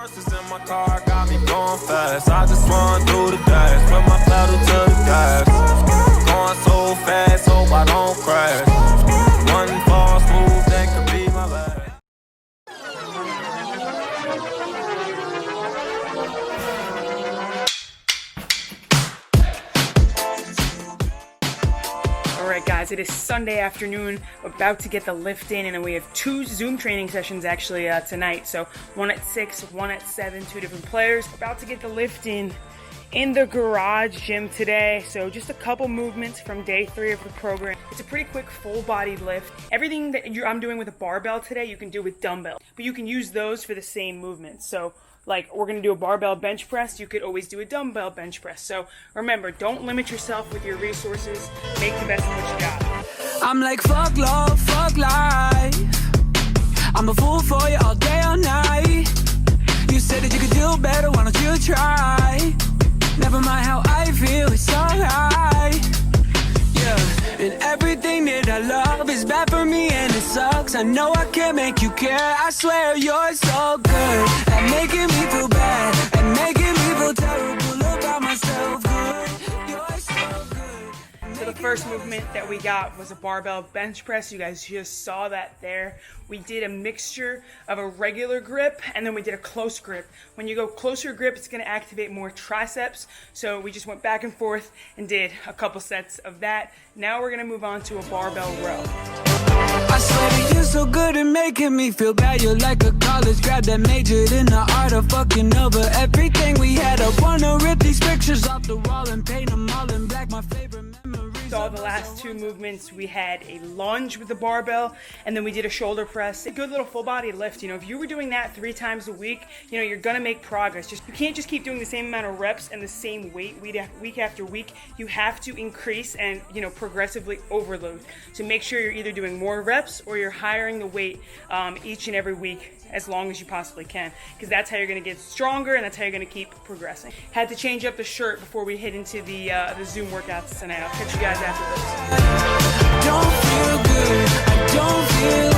Horses in my car got me going fast. I just run through the dash, put my pedal to the gas. Going so fast, hope I don't crash. One false move that could be my last. Alright guys, it is Sunday afternoon, about to get the lift in, and then we have two Zoom training sessions actually tonight. So one at 6, one at 7, two different players. About to get the lift in the garage gym today. So just a couple movements from day 3 of the program. It's a pretty quick full body lift. Everything that I'm doing with a barbell today, you can do with dumbbell, but you can use those for the same movements. So like we're gonna do a barbell bench press, you could always do a dumbbell bench press. So remember, don't limit yourself with your resources. Make the best of what you got. I'm like, fuck love, fuck life. I'm a fool for you all day, all night. You said that you could do better, why don't you try? Never mind how I feel, it's alright. Yeah, and everything that I love is bad for me and it sucks. I know I can't make you care, I swear you're so good at making me feel bad, and making me feel terrible about myself. Good, you're so good. So the first movement that we got was a barbell bench press. You guys just saw that there. We did a mixture of a regular grip and then we did a close grip. When you go closer grip, it's gonna activate more triceps. So we just went back and forth and did a couple sets of that. Now we're gonna move on to a barbell row. I swear that you're so good at making me feel bad. You're like a college grad that majored in the art of fucking over everything we had. I wanna rip these pictures off the wall and paint them all in black. My favorite memories. So the last two movements, we had a lunge with the barbell and then we did a shoulder press. A good little full body lift. You know, if you were doing that 3 times a week, you know, you're gonna make progress. You can't just keep doing the same amount of reps and the same weight week after week. You have to increase and, you know, progressively overload. So make sure you're either doing more reps or you're hiring the weight each and every week as long as you possibly can, because that's how you're going to get stronger and that's how you're going to keep progressing. Had to change up the shirt before we hit into the Zoom workouts tonight. I'll catch you guys after this. Don't feel good, I don't feel.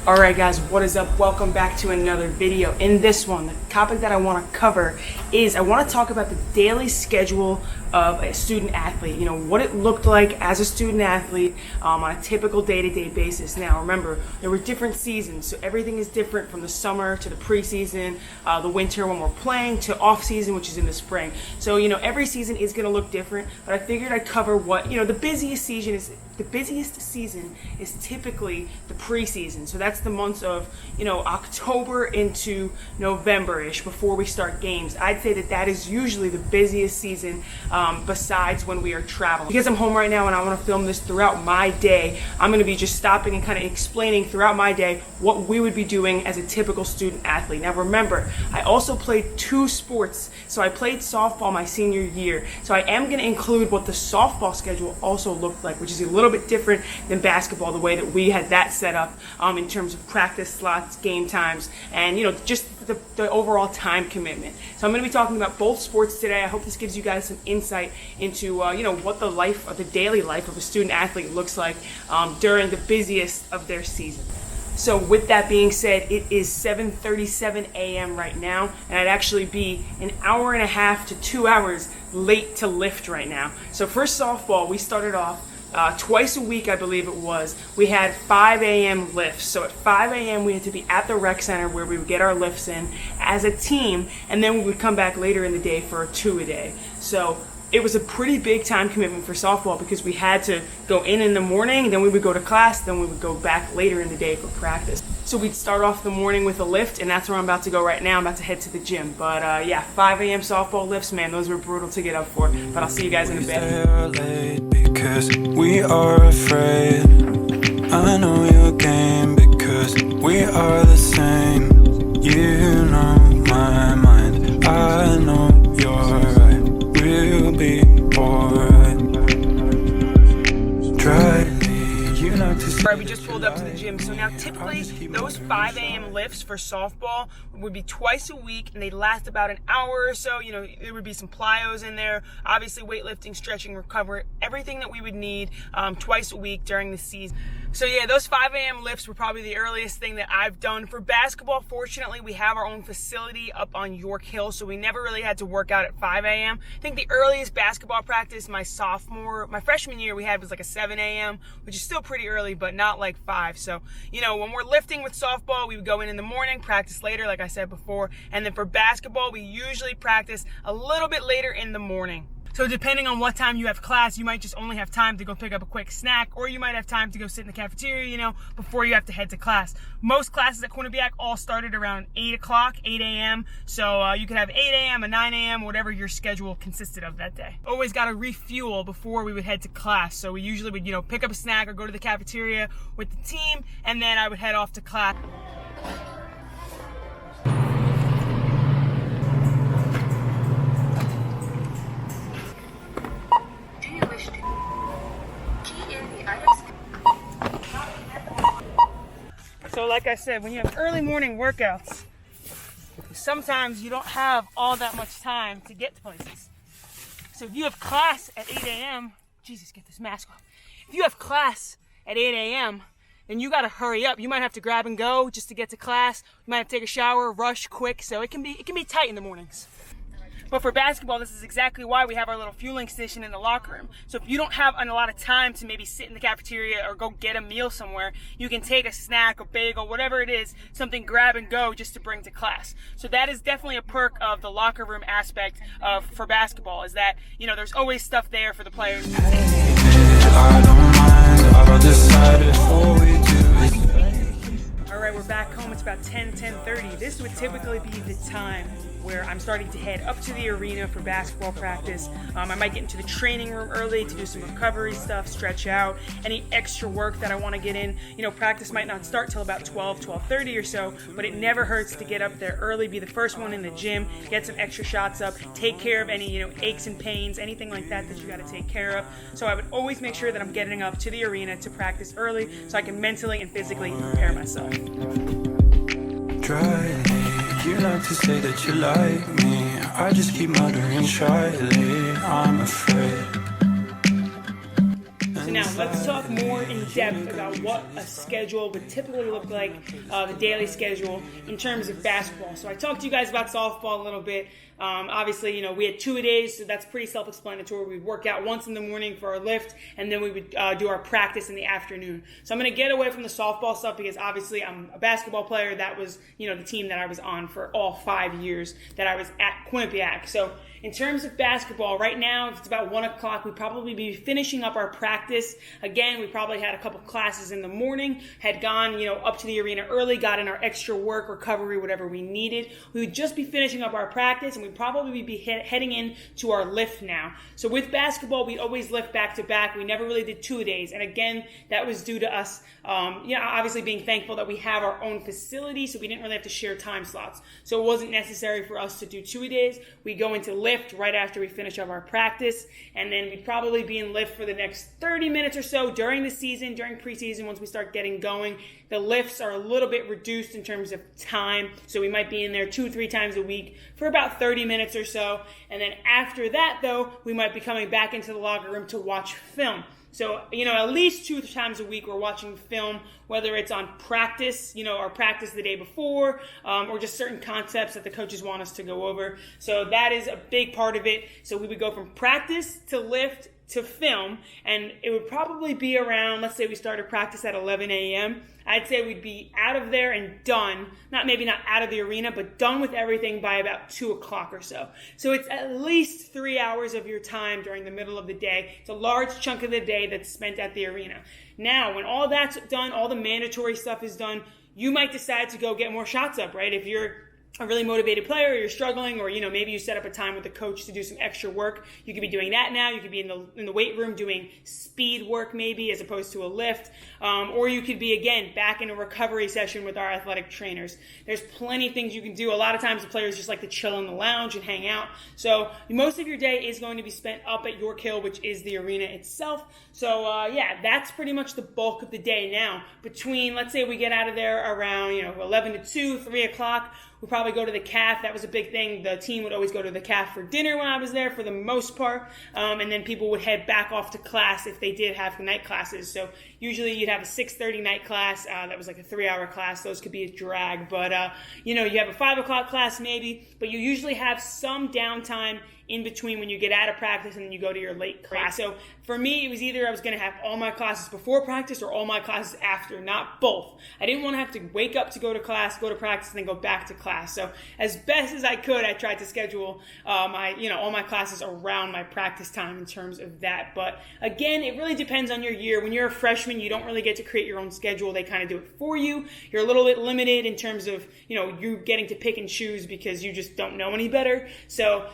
Alright guys, what is up? Welcome back to another video. In this one, the topic that I want to cover is I want to talk about the daily schedule of a student athlete. You know, what it looked like as a student athlete on a typical day-to-day basis. Now remember, there were different seasons, so everything is different from the summer to the preseason, the winter when we're playing, to off-season, which is in the spring. So, you know, every season is going to look different, but I figured I'd cover what, you know, the busiest season is typically the preseason. So that's the months of, you know, October into November-ish before we start games. I'd say that is usually the busiest season besides when we are traveling. Because I'm home right now and I want to film this throughout my day, I'm going to be just stopping and kind of explaining throughout my day what we would be doing as a typical student athlete. Now remember, I also played 2 sports. So I played softball my senior year. So I am going to include what the softball schedule also looked like, which is a little bit different than basketball, the way that we had that set up in terms of practice slots, game times, and, you know, just the overall time commitment. So I'm going to be talking about both sports today. I hope this gives you guys some insight into you know, what the life, or the daily life of a student athlete looks like during the busiest of their season. So with that being said, it is 7:37 a.m. right now, and I'd actually be an hour and a half to 2 hours late to lift right now. So for softball, we started off twice a week, I believe it was. We had 5 a.m. lifts. So at 5 a.m. we had to be at the rec center where we would get our lifts in as a team, and then we would come back later in the day for 2 a day. So it was a pretty big time commitment for softball because we had to go in the morning, then we would go to class, then we would go back later in the day for practice. So we'd start off the morning with a lift, and that's where I'm about to go right now. I'm about to head to the gym. But yeah, 5 a.m. softball lifts, man, those were brutal to get up for. But I'll see you guys in a bit. Because we are afraid. I know your game because we are the same. You know my gym. So now typically those 5 a.m. lifts for softball would be twice a week, and they last about an hour or so. You know, there would be some plyos in there, obviously weightlifting, stretching, recovery, everything that we would need twice a week during the season. So yeah, those 5 a.m. lifts were probably the earliest thing that I've done. For basketball, fortunately, we have our own facility up on York Hill, so we never really had to work out at 5 a.m. I think the earliest basketball practice my freshman year we had was like a 7 a.m., which is still pretty early, but not like 5. So, you know, when we're lifting with softball, we would go in the morning, practice later, like I said before. And then for basketball, we usually practice a little bit later in the morning. So depending on what time you have class, you might just only have time to go pick up a quick snack, or you might have time to go sit in the cafeteria, you know, before you have to head to class. Most classes at Quinnipiac all started around 8 o'clock, 8 a.m. So you could have 8 a.m. and 9 a.m., whatever your schedule consisted of that day. Always got to refuel before we would head to class. So we usually would, you know, pick up a snack or go to the cafeteria with the team, and then I would head off to class. So like I said, when you have early morning workouts, sometimes you don't have all that much time to get to places. So if you have class at 8 a.m., Jesus, get this mask off. If you have class at 8 a.m., then you gotta hurry up. You might have to grab and go just to get to class. You might have to take a shower, rush quick, so it can be tight in the mornings. But for basketball, this is exactly why we have our little fueling station in the locker room. So if you don't have a lot of time to maybe sit in the cafeteria or go get a meal somewhere, you can take a snack, a bagel, whatever it is, something grab and go just to bring to class. So that is definitely a perk of the locker room aspect for basketball, is that, you know, there's always stuff there for the players. I don't mind, I'll decide before we do. All right, we're back home. It's about 10:30. This would typically be the time where I'm starting to head up to the arena for basketball practice. I might get into the training room early to do some recovery stuff, stretch out, any extra work that I want to get in. You know, practice might not start till about 12:30 or so, but it never hurts to get up there early, be the first one in the gym, get some extra shots up, take care of any, you know, aches and pains, anything like that you got to take care of. So I would always make sure that I'm getting up to the arena to practice early so I can mentally and physically prepare myself. You like to say that you like me, I just keep muttering shyly, I'm afraid. So now let's talk more in depth about what a schedule would typically look like, the daily schedule in terms of basketball. So I talked to you guys about softball a little bit. Obviously, you know, we had 2-a-days, so that's pretty self-explanatory. We'd work out once in the morning for our lift, and then we would do our practice in the afternoon. So I'm going to get away from the softball stuff because obviously I'm a basketball player. That was, you know, the team that I was on for all 5 years that I was at Quinnipiac. So in terms of basketball, right now, if it's about 1 o'clock, we'd probably be finishing up our practice. Again, we probably had a couple classes in the morning, had gone, you know, up to the arena early, got in our extra work, recovery, whatever we needed. We would just be finishing up our practice, and we'd probably be heading in to our lift now. So with basketball, we always lift back to back. We never really did 2-a-days. And again, that was due to us, you know, obviously being thankful that we have our own facility, so we didn't really have to share time slots. So it wasn't necessary for us to do 2-a-days. We go into lift right after we finish up our practice, and then we'd probably be in lift for the next 30 minutes or so during the season, during preseason. Once we start getting going, the lifts are a little bit reduced in terms of time, so we might be in there 2-3 times a week for about 30 minutes or so. And then after that, though, we might be coming back into the locker room to watch film. So, you know, at least 2 times a week we're watching film, whether it's on practice, you know, our practice the day before, or just certain concepts that the coaches want us to go over. So that is a big part of it. So we would go from practice to lift to film, and it would probably be around, let's say we started practice at 11 a.m. I'd say we'd be out of there and done, maybe not out of the arena, but done with everything by about 2 o'clock or so. So it's at least 3 hours of your time during the middle of the day. It's a large chunk of the day that's spent at the arena. Now, when all that's done, all the mandatory stuff is done, you might decide to go get more shots up, right? If you're a really motivated player, or you're struggling, or maybe you set up a time with the coach to do some extra work. You could be doing that now. You could be in the weight room doing speed work maybe as opposed to a lift, or you could be again back in a recovery session with our athletic trainers. There's plenty of things you can do. A lot of times the players just like to chill in the lounge and hang out. So most of your day is going to be spent up at York Hill, which is the arena itself. So yeah, that's pretty much the bulk of the day now. Between, let's say we get out of there around 11 to 2, 3 o'clock. We probably go to the CAF. That was a big thing. The team would always go to the CAF for dinner when I was there for the most part. And then people would head back off to class if they did have night classes. So usually you'd have a 6:30 night class. That was like a 3-hour class. Those could be a drag. But, you have a 5 o'clock class maybe. But you usually have some downtime in between when you get out of practice and then you go to your late class. So for me, it was either I was going to have all my classes before practice or all my classes after, not both. I didn't want to have to wake up to go to class, go to practice, and then go back to class. So as best as I could, I tried to schedule all my classes around my practice time in terms of that. But again, it really depends on your year. When you're a freshman, you don't really get to create your own schedule. They kind of do it for you. You're a little bit limited in terms of, you getting to pick and choose because you just don't know any better. So,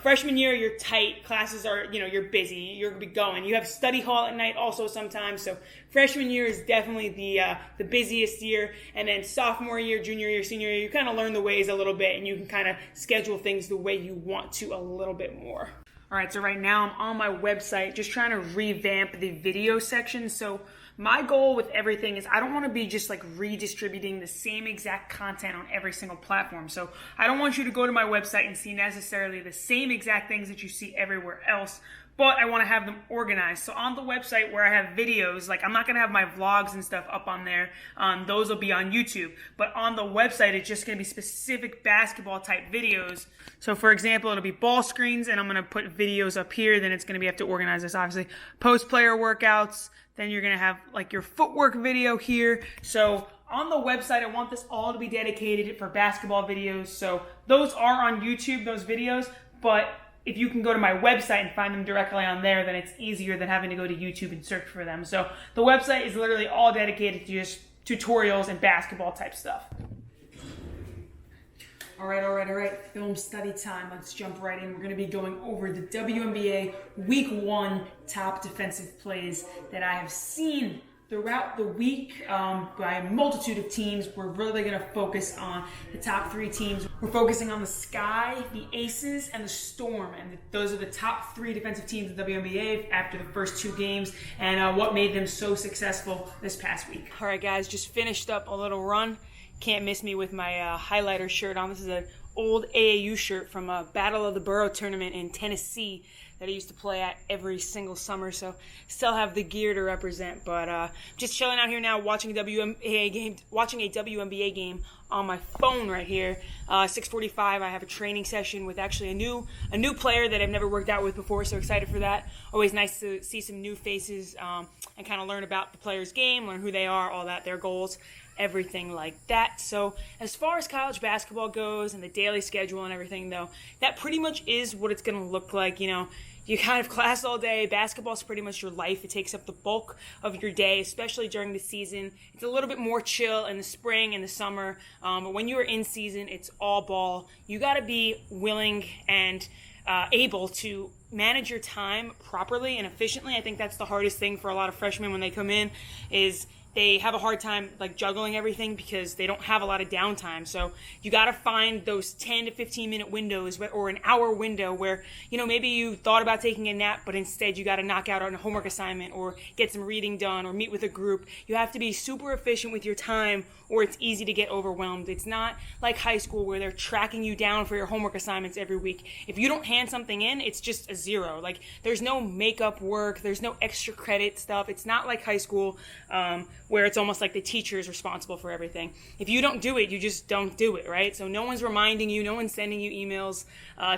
freshman year, you're tight. Classes are, you're busy. You're going to be going. You have study hall at night also sometimes. So freshman year is definitely the busiest year. And then sophomore year, junior year, senior year, you kind of learn the ways a little bit and you can kind of schedule things the way you want to a little bit more. All right, so right now I'm on my website just trying to revamp the video section. So my goal with everything is I don't want to be just like redistributing the same exact content on every single platform. So I don't want you to go to my website and see necessarily the same exact things that you see everywhere else, but I want to have them organized. So on the website where I have videos, like I'm not going to have my vlogs and stuff up on there. Those will be on YouTube. But on the website, it's just going to be specific basketball type videos. So for example, it'll be ball screens and I'm going to put videos up here. Then it's going to be, have to organize this obviously. Post player workouts. Then you're going to have like your footwork video here. So on the website, I want this all to be dedicated for basketball videos. So those are on YouTube, those videos. But if you can go to my website and find them directly on there, then it's easier than having to go to YouTube and search for them. So the website is literally all dedicated to just tutorials and basketball type stuff. All right. Film study time. Let's jump right in. We're going to be going over the WNBA Week 1 top defensive plays that I have seen throughout the week by a multitude of teams. We're really going to focus on the top 3 teams. We're focusing on the Sky, the Aces, and the Storm. And those are the top 3 defensive teams in the WNBA after the first 2 games and what made them so successful this past week. All right, guys, just finished up a little run. Can't miss me with my highlighter shirt on. This is an old AAU shirt from a Battle of the Borough tournament in Tennessee that I used to play at every single summer, so still have the gear to represent. But just chilling out here now, watching a WNBA game on my phone right here. 6:45, I have a training session with actually a new player that I've never worked out with before. So excited for that. Always nice to see some new faces and kind of learn about the player's game, learn who they are, all that, their goals, everything like that. So as far as college basketball goes and the daily schedule and everything, though, that pretty much is what it's going to look like. You kind of class all day. Basketball is pretty much your life. It takes up the bulk of your day, especially during the season. It's a little bit more chill in the spring and the summer. But when you are in season, it's all ball. You got to be willing and able to manage your time properly and efficiently. I think that's the hardest thing for a lot of freshmen when they come in is they have a hard time like juggling everything because they don't have a lot of downtime. So you got to find those 10 to 15 minute windows or an hour window where, maybe you thought about taking a nap, but instead you got to knock out on a homework assignment or get some reading done or meet with a group. You have to be super efficient with your time or it's easy to get overwhelmed. It's not like high school where they're tracking you down for your homework assignments every week. If you don't hand something in, it's just a 0. Like there's no makeup work, there's no extra credit stuff. It's not like high school where it's almost like the teacher is responsible for everything. If you don't do it, you just don't do it, right? So no one's reminding you, no one's sending you emails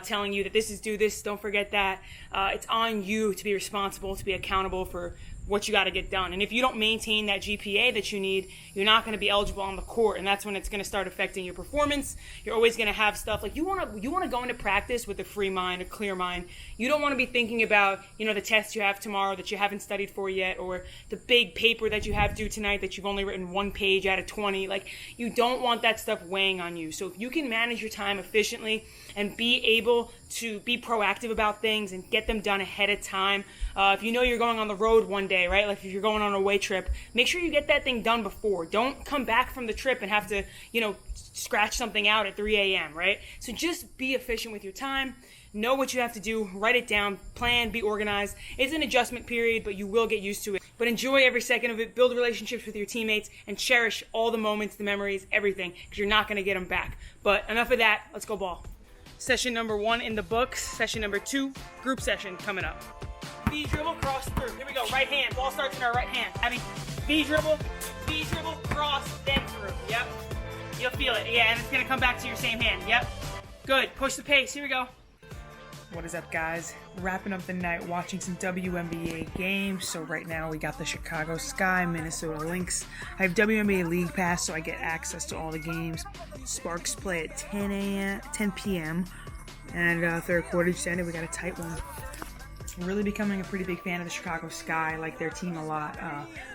telling you that this is do this, don't forget that. It's on you to be responsible, to be accountable for what you got to get done. And if you don't maintain that GPA that you need, you're not going to be eligible on the court, and that's when it's going to start affecting your performance. You're always going to have stuff like you want to go into practice with a free mind, a clear mind. You don't want to be thinking about, the test you have tomorrow that you haven't studied for yet, or the big paper that you have due tonight that you've only written 1 page out of 20. Like, you don't want that stuff weighing on you. So if you can manage your time efficiently and be able to be proactive about things and get them done ahead of time. If you know you're going on the road one day, right? Like if you're going on a away trip, make sure you get that thing done before. Don't come back from the trip and have to, scratch something out at 3 a.m., right? So just be efficient with your time. Know what you have to do. Write it down. Plan. Be organized. It's an adjustment period, but you will get used to it. But enjoy every second of it. Build relationships with your teammates and cherish all the moments, the memories, everything, because you're not going to get them back. But enough of that. Let's go ball. Session number 1 in the books. Session number 2, group session coming up. V dribble, cross through. Here we go. Right hand. Ball starts in our right hand. Abby, V dribble, cross, then through. Yep. You'll feel it. Yeah, and it's going to come back to your same hand. Yep. Good. Push the pace. Here we go. What is up, guys? Wrapping up the night watching some WNBA games. So right now we got the Chicago Sky, Minnesota Lynx. I have WNBA League Pass, so I get access to all the games. Sparks play at 10 p.m. And third quarter just ended. We got a tight one. Really becoming a pretty big fan of the Chicago Sky. I like their team a lot,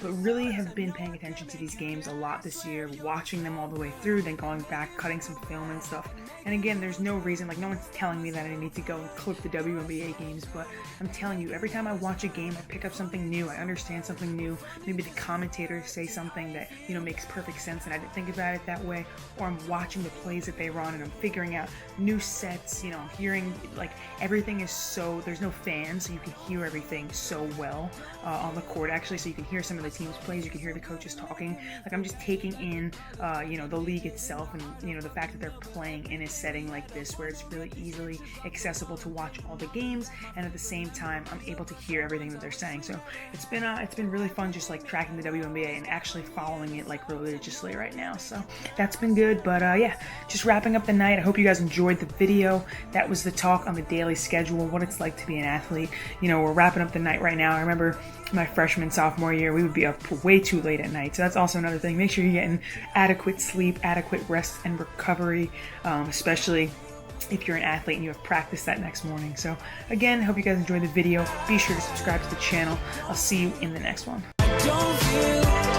but really have been paying attention to these games a lot this year, watching them all the way through, then going back, cutting some film and stuff. And again, there's no reason, like no one's telling me that I need to go and clip the WNBA games, but I'm telling you, every time I watch a game, I pick up something new, I understand something new. Maybe the commentators say something that, makes perfect sense and I didn't think about it that way, or I'm watching the plays that they run and I'm figuring out new sets, I'm hearing, like, everything is so, there's no fans, so you can hear everything so well on the court, actually, so you can hear some of the team's plays, you can hear the coaches talking. Like, I'm just taking in, the league itself and, the fact that they're playing in a setting like this where it's really easily accessible to watch all the games, and at the same time, I'm able to hear everything that they're saying. So it's been really fun just, like, tracking the WNBA and actually following it, like, religiously right now. So that's been good, but yeah, just wrapping up the night. I hope you guys enjoyed the video. That was the talk on the daily schedule, what it's like to be an athlete. We're wrapping up the night right now. I remember my freshman, sophomore year, we would be up way too late at night. So that's also another thing. Make sure you're getting adequate sleep, adequate rest and recovery, especially if you're an athlete and you have practice that next morning. So again, hope you guys enjoyed the video. Be sure to subscribe to the channel. I'll see you in the next one. Don't feel